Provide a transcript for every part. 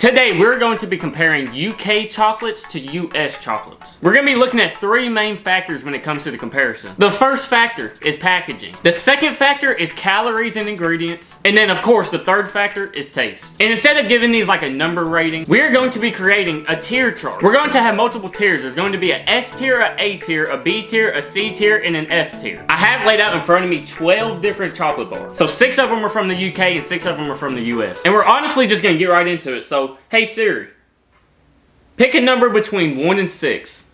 Today, we're going to be comparing UK chocolates to US chocolates. We're going to be looking at three main factors when it comes to the comparison. The first factor is packaging. The second factor is calories and ingredients. And then, of course, the third factor is taste. And instead of giving these like a number rating, we are going to be creating a tier chart. We're going to have multiple tiers. There's going to be an S tier, an A tier, a B tier, a C tier, and an F tier. I have laid out in front of me 12 different chocolate bars. So 6 of them are from the UK and 6 of them are from the US. And we're honestly just going to get right into it. So, hey Siri, pick a number between 1 and 6.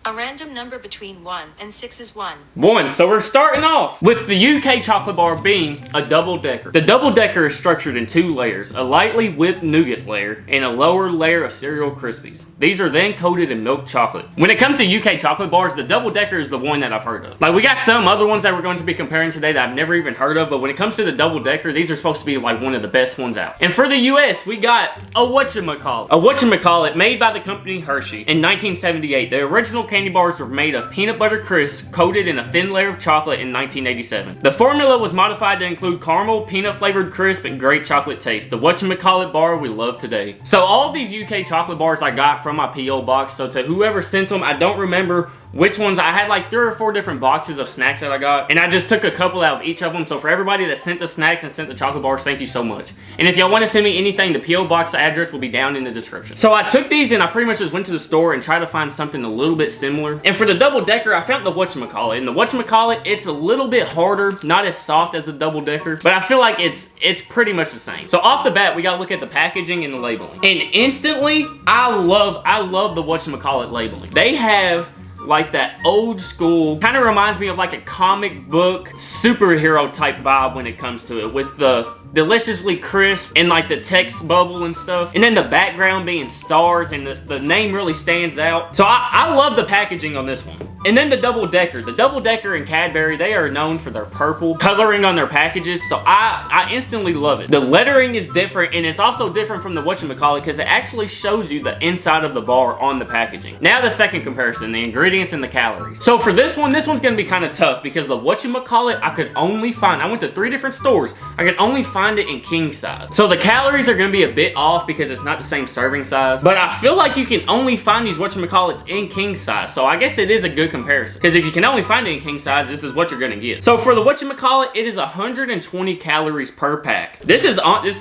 A random number between 1 and 6 is 1. 1. So we're starting off with the UK chocolate bar being a double-decker. The double-decker is structured in 2 layers, a lightly whipped nougat layer and a lower layer of cereal Krispies. These are then coated in milk chocolate. When it comes to UK chocolate bars, the double-decker is the one that I've heard of. Like, we got some other ones that we're going to be comparing today that I've never even heard of, but when it comes to the double-decker, these are supposed to be like one of the best ones out. And for the US, we got a whatchamacallit. A whatchamacallit made by the company Hershey in 1978. The original candy bars were made of peanut butter crisp coated in a thin layer of chocolate in 1987. The formula was modified to include caramel, peanut flavored crisp, and great chocolate taste. The whatchamacallit bar we love today. So all of these UK chocolate bars I got from my P.O. box. So to whoever sent them, I don't remember which ones. I had like 3 or 4 different boxes of snacks that I got, and I just took a couple out of each of them. So for everybody that sent the snacks and sent the chocolate bars, thank you so much. And if y'all want to send me anything, the P.O. box address will be down in the description. So I took these and I pretty much just went to the store and tried to find something a little bit similar. And for the double-decker, I found the whatchamacallit. And the whatchamacallit, it's a little bit harder, not as soft as the double-decker, but I feel like it's pretty much the same. So off the bat, we gotta look at the packaging and the labeling. And instantly, I love the whatchamacallit labeling. They have like that old school, kind of reminds me of like a comic book superhero type vibe when it comes to it, with the deliciously crisp and like the text bubble and stuff, and then the background being stars, and the name really stands out. So I love the packaging on this one. And then the double-decker. The double-decker and Cadbury, they are known for their purple coloring on their packages, so I instantly love it. The lettering is different, and it's also different from the whatchamacallit because it actually shows you the inside of the bar on the packaging. Now the second comparison, the ingredients and the calories. So for this one's gonna be kind of tough because the whatchamacallit I could only find, I went to 3 different stores, I could only find it in king size. So the calories are gonna be a bit off because it's not the same serving size, but I feel like you can only find these whatchamacallits in king size, so I guess it is a good comparison, because if you can only find it in king size, this is what you're gonna get. So for the whatchamacallit, it is 120 calories per pack. This is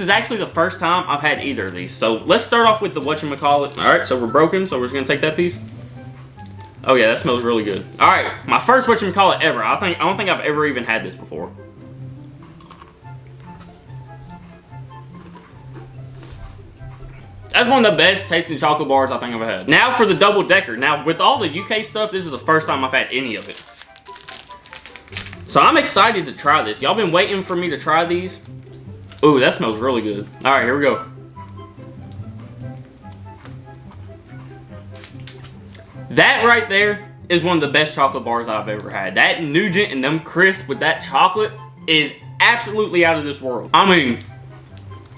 actually the first time I've had either of these. So let's start off with the whatchamacallit. All right, so we're broken, so we're just gonna take that piece. Oh yeah, that smells really good. All right, my first whatchamacallit ever. I don't think I've ever even had this before. That's one of the best tasting chocolate bars I think I've ever had. Now for the double-decker. Now with all the UK stuff, this is the first time I've had any of it. So I'm excited to try this. Y'all been waiting for me to try these? Ooh, that smells really good. All right, here we go. That right there is one of the best chocolate bars I've ever had. That nougat and them crisp with that chocolate is absolutely out of this world. I mean,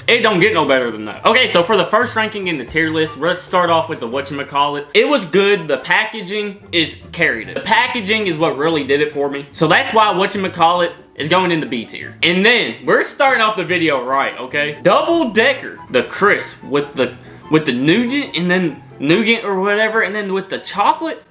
it don't get no better than that. Okay, so for the first ranking in the tier list, let's start off with the whatchamacallit. It was good. The packaging is carried it. The packaging is what really did it for me. So that's why whatchamacallit is going in the B tier. And then, we're starting off the video right, okay? Double-decker. The crisp with the nougat, and then nougat or whatever, and then with the chocolate.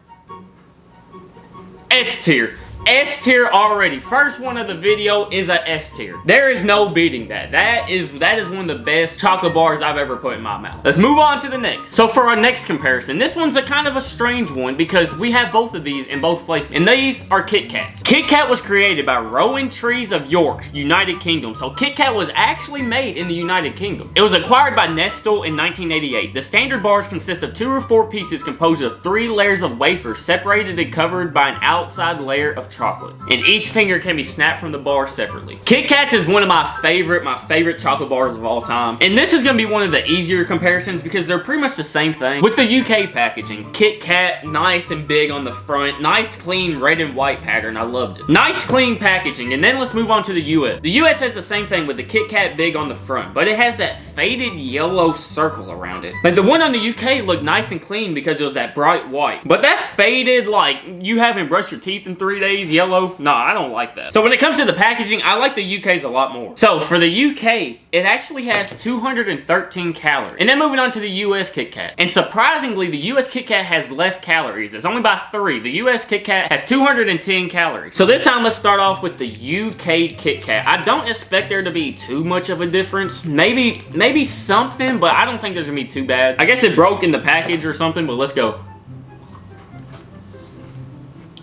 S tier. S tier already. First one of the video is a S tier. There is no beating that. That is one of the best chocolate bars I've ever put in my mouth. Let's move on to the next. So for our next comparison, this one's a kind of a strange one because we have both of these in both places. And these are KitKats. KitKat was created by Rowan Trees of York, United Kingdom. So KitKat was actually made in the United Kingdom. It was acquired by Nestle in 1988. The standard bars consist of 2 or 4 pieces composed of 3 layers of wafers separated and covered by an outside layer of chocolate, and each finger can be snapped from the bar separately. KitKat is one of my favorite chocolate bars of all time, and this is going to be one of the easier comparisons because they're pretty much the same thing. With the UK packaging, KitKat, nice and big on the front, nice clean red and white pattern, I loved it. Nice clean packaging, and then let's move on to the US. The US has the same thing with the KitKat big on the front, but it has that faded yellow circle around it. Like the one on the UK looked nice and clean because it was that bright white, but that faded, like you haven't brushed your teeth in 3 days Hershey's yellow, no, I don't like that. So when it comes to the packaging, I like the UK's a lot more. So for the UK, it actually has 213 calories. And then moving on to the US KitKat. And surprisingly, the US KitKat has less calories. It's only by 3. The US KitKat has 210 calories. So this time, let's start off with the UK KitKat. I don't expect there to be too much of a difference. Maybe something, but I don't think there's gonna be too bad. I guess it broke in the package or something, but let's go.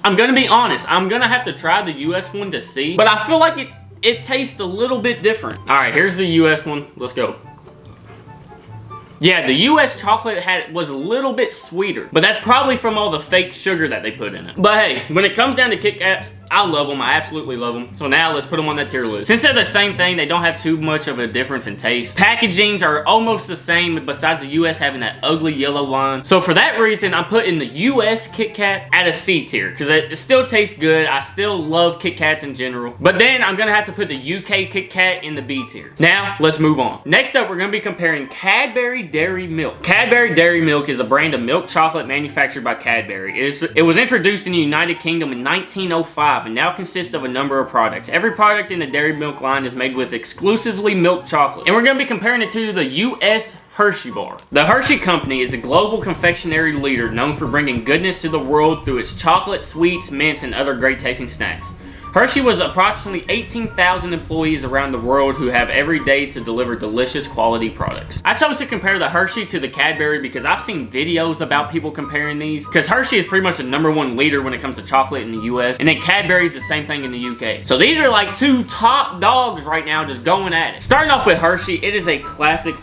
I'm gonna be honest, I'm gonna have to try the US one to see, but I feel like it tastes a little bit different. All right, here's the US one. Let's go. Yeah, the US chocolate was a little bit sweeter, but that's probably from all the fake sugar that they put in it. But hey, when it comes down to KitKats, I love them. I absolutely love them. So now let's put them on that tier list. Since they're the same thing, they don't have too much of a difference in taste. Packagings are almost the same, besides the US having that ugly yellow line. So for that reason, I'm putting the US KitKat at a C tier, because it still tastes good. I still love KitKats in general. But then I'm gonna have to put the UK KitKat in the B tier. Now, let's move on. Next up, we're gonna be comparing Cadbury Dairy Milk. Cadbury Dairy Milk is a brand of milk chocolate manufactured by Cadbury. It was introduced in the United Kingdom in 1905 and now consists of a number of products. Every product in the Dairy Milk line is made with exclusively milk chocolate. And we're going to be comparing it to the US Hershey bar. The Hershey Company is a global confectionery leader known for bringing goodness to the world through its chocolate, sweets, mints, and other great tasting snacks. Hershey was approximately 18,000 employees around the world who have every day to deliver delicious quality products. I chose to compare the Hershey to the Cadbury because I've seen videos about people comparing these, because Hershey is pretty much the #1 leader when it comes to chocolate in the US, and then Cadbury is the same thing in the UK. So these are like two top dogs right now just going at it. Starting off with Hershey, it is a classic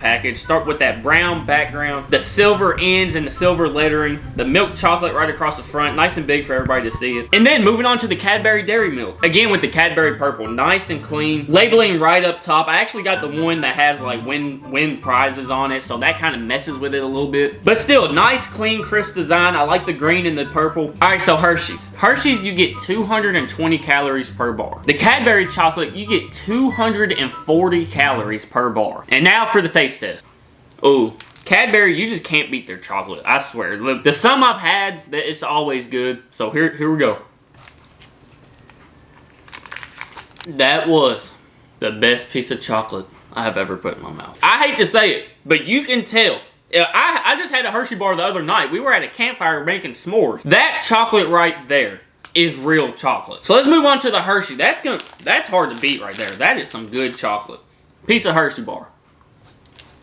package. Start with that brown background, the silver ends and the silver lettering, the milk chocolate right across the front, nice and big for everybody to see it. And then moving on to the Cadbury Dairy Milk. Again with the Cadbury purple, nice and clean. Labeling right up top. I actually got the one that has like win prizes on it, so that kind of messes with it a little bit. But still, nice, clean, crisp design. I like the green and the purple. Alright, so Hershey's. Hershey's, you get 220 calories per bar. The Cadbury chocolate, you get 240 calories per bar. And now for the taste test. Ooh. Cadbury, you just can't beat their chocolate. I swear. The some I've had, it's always good. So here we go. That was the best piece of chocolate I have ever put in my mouth. I hate to say it, but you can tell. I just had a Hershey bar the other night. We were at a campfire making s'mores. That chocolate right there is real chocolate. So let's move on to the Hershey. That's hard to beat right there. That is some good chocolate. Piece of Hershey bar.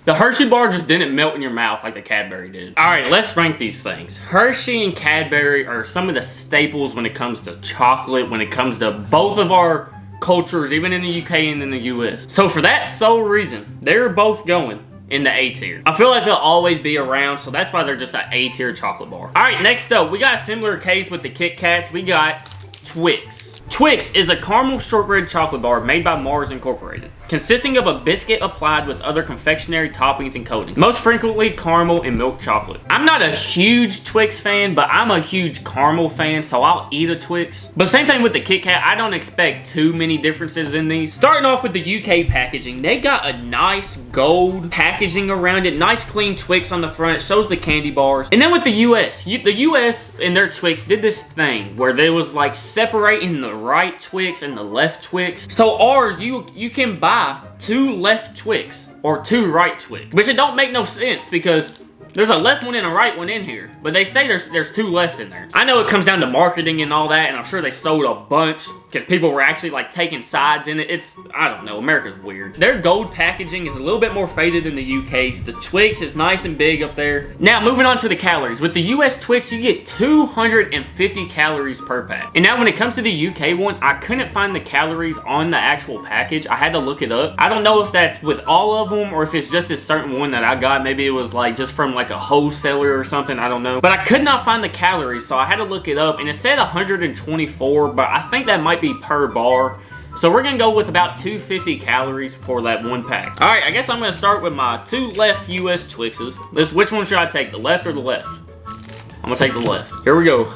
The Hershey bar just didn't melt in your mouth like the Cadbury did. Alright, let's rank these things. Hershey and Cadbury are some of the staples when it comes to chocolate, when it comes to both of our cultures, even in the UK and in the US. So for that sole reason, they're both going in the A tier. I feel like they'll always be around, so that's why they're just an A tier chocolate bar. Alright, next up, we got a similar case with the KitKats. We got Twix. Twix is a caramel shortbread chocolate bar made by Mars Incorporated, consisting of a biscuit applied with other confectionery toppings and coatings, most frequently caramel and milk chocolate. I'm not a huge Twix fan, but I'm a huge caramel fan, so I'll eat a Twix. But same thing with the KitKat, I don't expect too many differences in these. Starting off with the UK packaging, they got a nice gold packaging around it, nice clean Twix on the front, shows the candy bars. And then with the US, the US and their Twix did this thing where they was like separating the right Twix and the left Twix. So ours, you can buy 2 left Twix or 2 right Twix, which it don't make no sense because there's a left one and a right one in here, but they say there's 2 left in there. I know it comes down to marketing and all that, and I'm sure they sold a bunch because people were actually like taking sides in it. I don't know, America's weird. Their gold packaging is a little bit more faded than the UK's. The Twix is nice and big up there. Now moving on to the calories. With the US Twix, you get 250 calories per pack. And now when it comes to the UK one, I couldn't find the calories on the actual package. I had to look it up. I don't know if that's with all of them or if it's just a certain one that I got. Maybe it was like just from like a wholesaler or something, I don't know. But I could not find the calories, so I had to look it up, and it said 124, but I think that might be per bar. So we're gonna go with about 250 calories for that one pack. All right, I guess I'm gonna start with my 2 left US Twixes. Which one should I take, the left or the left? I'm gonna take the left. Here we go.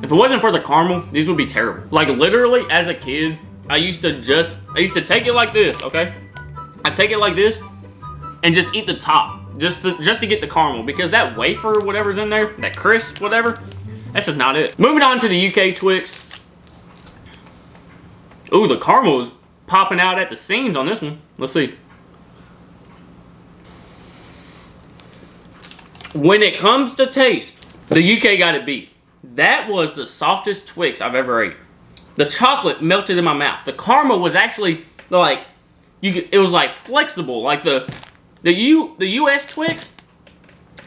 If it wasn't for the caramel, these would be terrible. Like literally, as a kid, I used to take it like this, okay? I take it like this and just eat the top, just to get the caramel, because that wafer, whatever's in there, that crisp, whatever, That's just not it. Moving on to the UK Twix. Ooh, the caramel is popping out at the seams on this one. Let's see. When it comes to taste, the UK got it beat. That was the softest Twix I've ever ate. The chocolate melted in my mouth. The caramel was actually like, it was like flexible. Like the US Twix,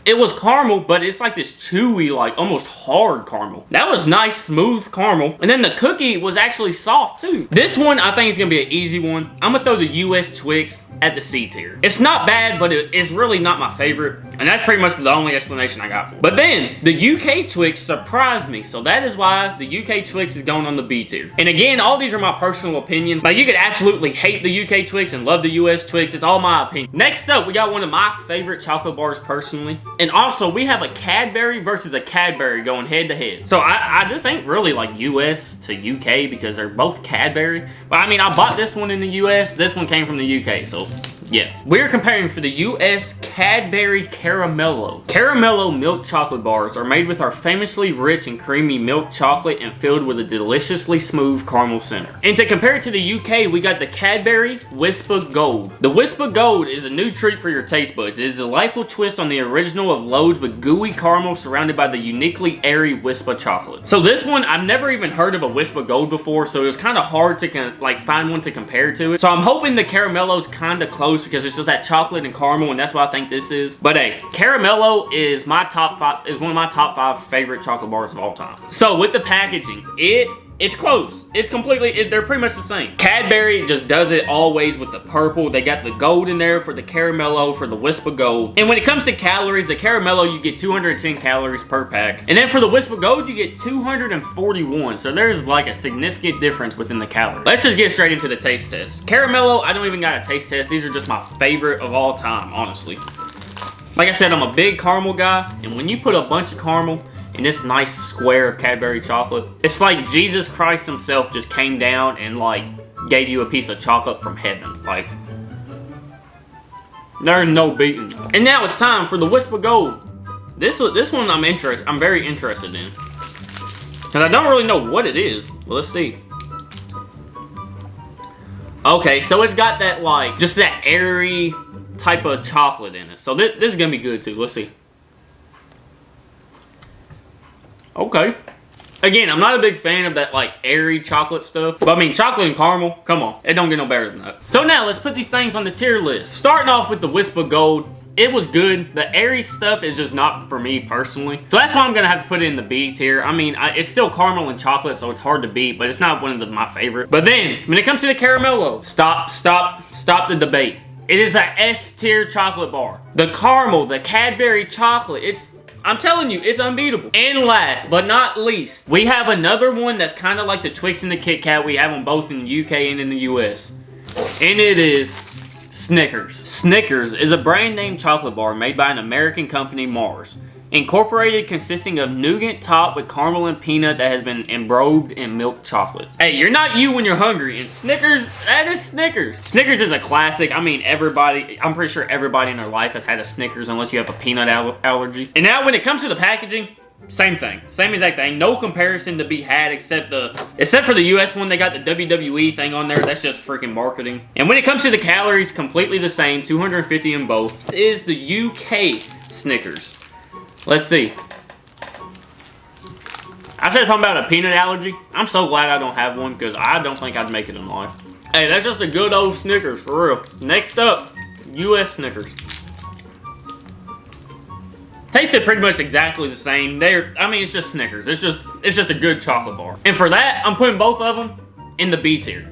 it was caramel, but it's like this chewy, like almost hard caramel. That was nice, smooth caramel. And then the cookie was actually soft too. This one, I think is gonna be an easy one. I'm gonna throw the US Twix at the C tier. It's not bad, but it's really not my favorite. And that's pretty much the only explanation I got for it. But then, the UK Twix surprised me. So that is why the UK Twix is going on the B tier. And again, all these are my personal opinions. Like, you could absolutely hate the UK Twix and love the US Twix. It's all my opinion. Next up, we got one of my favorite chocolate bars personally. And also, we have a Cadbury versus a Cadbury going head to head. So this ain't really like US to UK because they're both Cadbury. But I mean, I bought this one in the US. This one came from the UK, so yeah. We're comparing for the US Cadbury Caramello. Caramello milk chocolate bars are made with our famously rich and creamy milk chocolate and filled with a deliciously smooth caramel center. And to compare it to the UK, we got the Cadbury Whisper Gold. The Whisper Gold is a new treat for your taste buds. It is a delightful twist on the original of loads with gooey caramel surrounded by the uniquely airy Whisper chocolate. So this one, I've never even heard of a Whisper Gold before, so it was kind of hard to find one to compare to it. So I'm hoping the Caramello's kind of close because it's just that chocolate and caramel, and that's what I think this is. But hey, Caramello is one of my top 5 favorite chocolate bars of all time. So with the packaging, it's close. It's completely, they're pretty much the same. Cadbury just does it always with the purple. They got the gold in there for the Caramello, for the Whisper Gold. And when it comes to calories, the Caramello, you get 210 calories per pack. And then for the Whisper Gold, you get 241. So there's like a significant difference within the calories. Let's just get straight into the taste test. Caramello, I don't even got a taste test. These are just my favorite of all time, honestly. Like I said, I'm a big caramel guy. And when you put a bunch of caramel in this nice square of Cadbury chocolate, it's like Jesus Christ himself just came down and like gave you a piece of chocolate from heaven. Like, there's no beating that. And now it's time for the Whisper Gold. This one I'm very interested in. Because I don't really know what it is. Well, let's see. Okay, so it's got that like, just that airy type of chocolate in it. So this is gonna be good too. Let's see. Okay. Again, I'm not a big fan of that like airy chocolate stuff. But I mean, chocolate and caramel, come on. It don't get no better than that. So now let's put these things on the tier list. Starting off with the Whisper Gold. It was good. The airy stuff is just not for me personally. So that's why I'm going to have to put it in the B tier. I mean, it's still caramel and chocolate, so it's hard to beat, but it's not one of my favorite. But then, when it comes to the Caramello, stop the debate. It is a S tier chocolate bar. The caramel, the Cadbury chocolate, I'm telling you, it's unbeatable. And last but not least, we have another one that's kind of like the Twix and the KitKat. We have them both in the UK and in the US. And it is Snickers. Snickers is a brand name chocolate bar made by an American company, Mars. Incorporated, consisting of nougat topped with caramel and peanut that has been embroiled in milk chocolate. Hey, you're not you when you're hungry, and Snickers, that is Snickers. Snickers is a classic. I mean, I'm pretty sure everybody in their life has had a Snickers unless you have a peanut allergy. And now when it comes to the packaging, same thing. Same exact thing. No comparison to be had except for the US one, they got the WWE thing on there. That's just freaking marketing. And when it comes to the calories, completely the same, 250 in both. This is the UK Snickers. Let's see. I said something about a peanut allergy. I'm so glad I don't have one because I don't think I'd make it in life. Hey, that's just a good old Snickers, for real. Next up, US Snickers. Tasted pretty much exactly the same. I mean, it's just Snickers. It's just a good chocolate bar. And for that, I'm putting both of them in the B tier.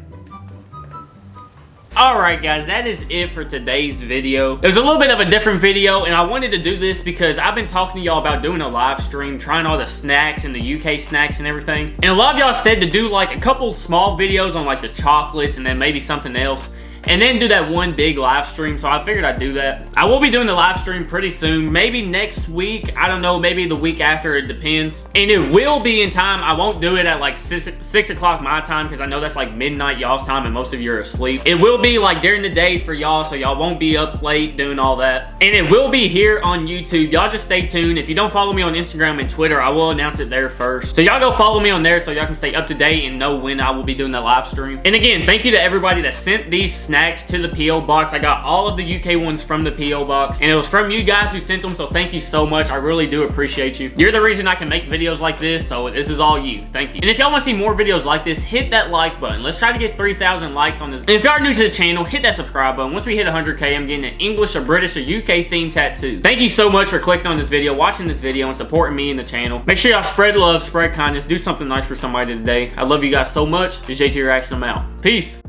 Alright guys, that is it for today's video. It was a little bit of a different video, and I wanted to do this because I've been talking to y'all about doing a live stream, trying all the snacks and the UK snacks and everything. And a lot of y'all said to do like a couple small videos on like the chocolates and then maybe something else. and then do that one big live stream. So I figured I'd do that. I will be doing the live stream pretty soon, maybe next week. I don't know, maybe the week after, it depends. And it will be in time. I won't do it at like 6 o'clock my time, because I know that's like midnight y'all's time and most of you are asleep. It will be like during the day for y'all, so y'all won't be up late doing all that. And it will be here on YouTube. Y'all just stay tuned. If you don't follow me on Instagram and Twitter, I will announce it there first. So y'all go follow me on there so y'all can stay up to date and know when I will be doing the live stream. And again, thank you to everybody that sent these snacks to the P.O. Box. I got all of the UK ones from the P.O. Box, and it was from you guys who sent them, so thank you so much. I really do appreciate you. You're the reason I can make videos like this, so this is all you. Thank you. And if y'all want to see more videos like this, hit that like button. Let's try to get 3,000 likes on this. And if y'all are new to the channel, hit that subscribe button. Once we hit 100K, I'm getting an English, a British, a UK themed tattoo. Thank you so much for clicking on this video, watching this video, and supporting me and the channel. Make sure y'all spread love, spread kindness, do something nice for somebody today. I love you guys so much. This is JT Reaction. I'm out. Peace.